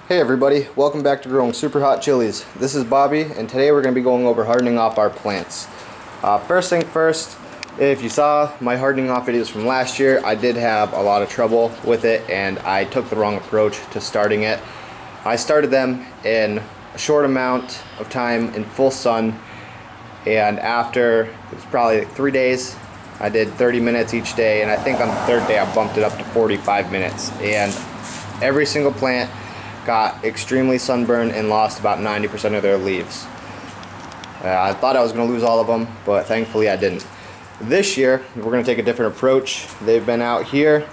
Hey everybody, welcome back to Growing Super Hot Chilies. This is Bobby, and today we're going to be going over hardening off our plants. First thing first, if you saw my hardening off videos from last year, I did have a lot of trouble with it and I took the wrong approach to starting it. I started them in a short amount of time in full sun, and after it was probably like 3 days, I did 30 minutes each day, and I think on the third day I bumped it up to 45 minutes, and every single plant got extremely sunburned and lost about 90% of their leaves. I thought I was going to lose all of them, but thankfully I didn't. This year we're going to take a different approach. They've been out here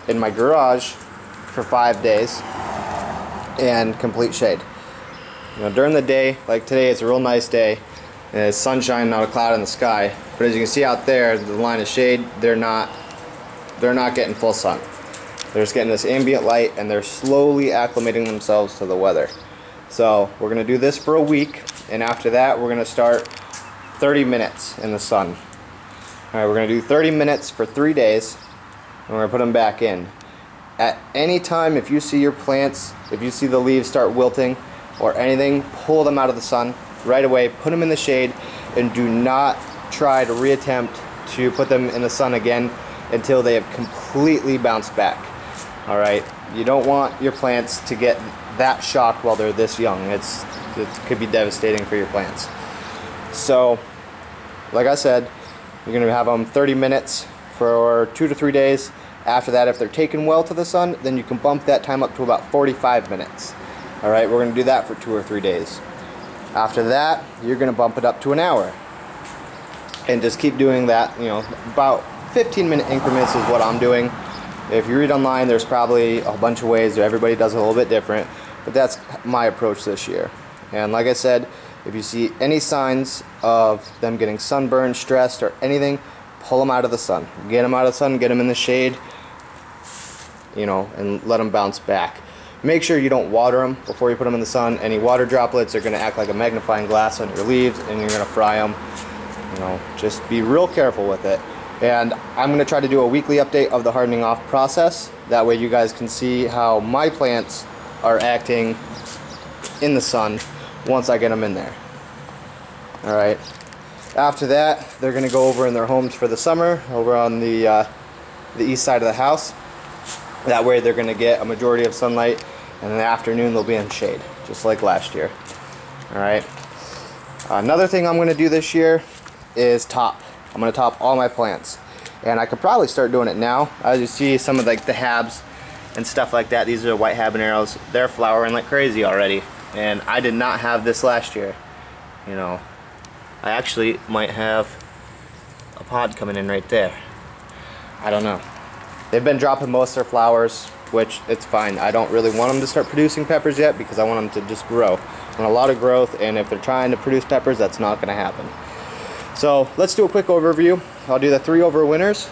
in my garage for 5 days and complete shade. During the day, like today, it's a real nice day and it's sunshine, not a cloud in the sky, but as you can see out there, the line of shade, they're not getting full sun. They're just getting this ambient light and they're slowly acclimating themselves to the weather. So we're going to do this for a week, and after that we're going to start 30 minutes in the sun. Alright, we're going to do 30 minutes for 3 days and we're going to put them back in. At any time, if you see your plants, if you see the leaves start wilting or anything, pull them out of the sun right away, put them in the shade, and do not try to reattempt to put them in the sun again until they have completely bounced back. Alright, you don't want your plants to get that shocked while they're this young. It could be devastating for your plants. So, like I said, you're going to have them 30 minutes for 2 to 3 days. After that, if they're taken well to the sun, then you can bump that time up to about 45 minutes. Alright, we're going to do that for 2 or 3 days. After that, you're going to bump it up to an hour. And just keep doing that, about 15-minute increments is what I'm doing. If you read online, there's probably a bunch of ways. Everybody does it a little bit different, but that's my approach this year. And like I said, if you see any signs of them getting sunburned, stressed, or anything, pull them out of the sun. Get them out of the sun, get them in the shade, and let them bounce back. Make sure you don't water them before you put them in the sun. Any water droplets are going to act like a magnifying glass on your leaves, and you're going to fry them. Just be real careful with it. And I'm going to try to do a weekly update of the hardening off process. That way you guys can see how my plants are acting in the sun once I get them in there. Alright. After that, they're going to go over in their homes for the summer, over on the east side of the house. That way they're going to get a majority of sunlight, and in the afternoon they'll be in shade, just like last year. Alright. Another thing I'm going to do this year is top. I'm going to top all my plants, and I could probably start doing it now. As you see, some of the habs and stuff like that, these are white habaneros, they're flowering like crazy already, and I did not have this last year. I actually might have a pod coming in right there. I don't know. They've been dropping most of their flowers, which it's fine. I don't really want them to start producing peppers yet because I want them to just grow. I want a lot of growth, and if they're trying to produce peppers, that's not going to happen. So let's do a quick overview. I'll do the 3 overwinters.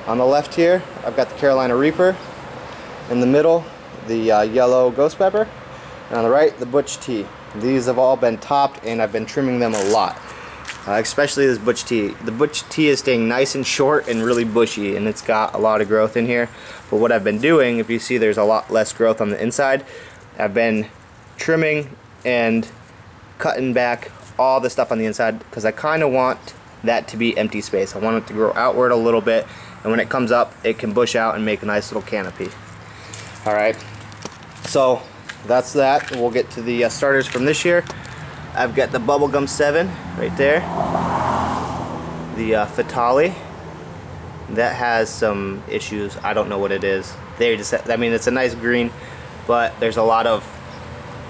On the left here, I've got the Carolina Reaper. In the middle, the yellow ghost pepper. And on the right, the Butch Tea. These have all been topped, and I've been trimming them a lot. Especially this Butch Tea. The Butch Tea is staying nice and short and really bushy, and it's got a lot of growth in here. But what I've been doing, if you see there's a lot less growth on the inside, I've been trimming and cutting back all the stuff on the inside because I kind of want that to be empty space. I want it to grow outward a little bit, and when it comes up it can bush out and make a nice little canopy. Alright, so that's that. We'll get to the starters from this year. I've got the Bubblegum 7 right there, the Fatale. That has some issues. I don't know what it is. It's a nice green, but there's a lot of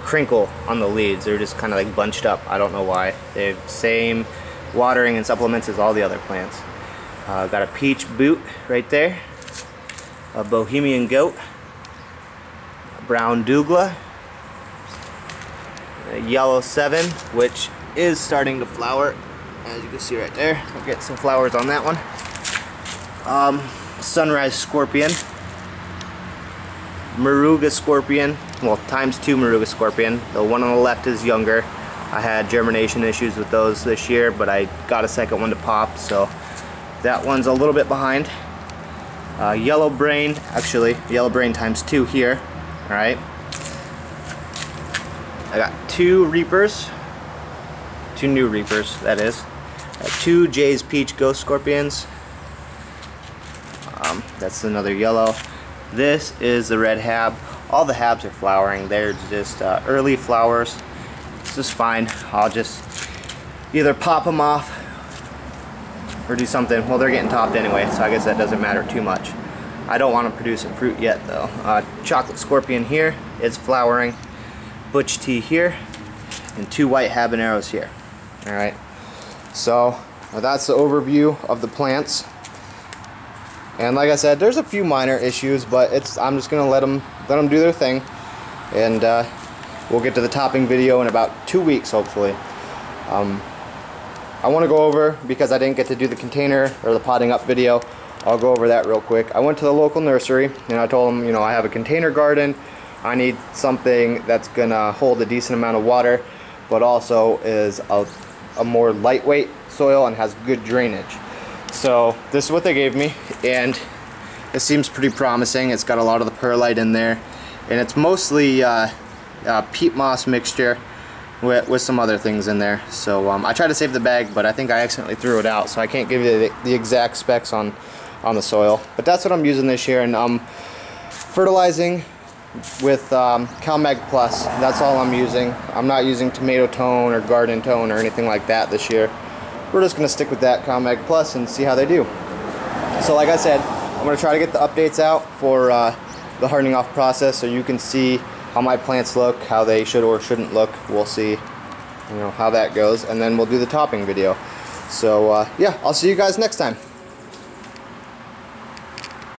crinkle on the leaves. They're just kind of like bunched up. I don't know why. They have same watering and supplements as all the other plants. Got a Peach Boot right there, a Bohemian Goat, a Brown Douglas, a Yellow 7, which is starting to flower, as you can see right there. I'll get some flowers on that one. Sunrise Scorpion, Moruga Scorpion, well, ×2 Moruga Scorpion. The one on the left is younger. I had germination issues with those this year, but I got a second one to pop, so that one's a little bit behind. Yellow Brain, actually Yellow Brain ×2 here. Alright, I got 2 Reapers, 2 new Reapers, that is. 2 Jay's Peach Ghost Scorpions. That's another yellow. This is the red hab. All the habs are flowering. They're just early flowers. It's just fine. I'll just either pop them off or do something. Well, they're getting topped anyway, so I guess that doesn't matter too much. I don't want to produce a fruit yet though. Chocolate Scorpion here is flowering. Butch Tea here. And 2 white habaneros here. Alright. So that's the overview of the plants. And like I said, there's a few minor issues, but I'm just gonna let them do their thing, and we'll get to the topping video in about 2 weeks, hopefully. I want to go over, because I didn't get to do the container or the potting up video, I'll go over that real quick. I went to the local nursery and I told them, you know, I have a container garden. I need something that's gonna hold a decent amount of water, but also is a more lightweight soil and has good drainage. So this is what they gave me, and it seems pretty promising. It's got a lot of the perlite in there, and it's mostly peat moss mixture with some other things in there. So I tried to save the bag, but I think I accidentally threw it out, so I can't give you the exact specs on the soil. But that's what I'm using this year, and I'm fertilizing with CalMag Plus. That's all I'm using. I'm not using tomato tone or garden tone or anything like that this year. We're just going to stick with that CalMag Plus and see how they do. So like I said, I'm going to try to get the updates out for the hardening off process, so you can see how my plants look, how they should or shouldn't look. We'll see, you know, how that goes, and then we'll do the topping video. So yeah, I'll see you guys next time.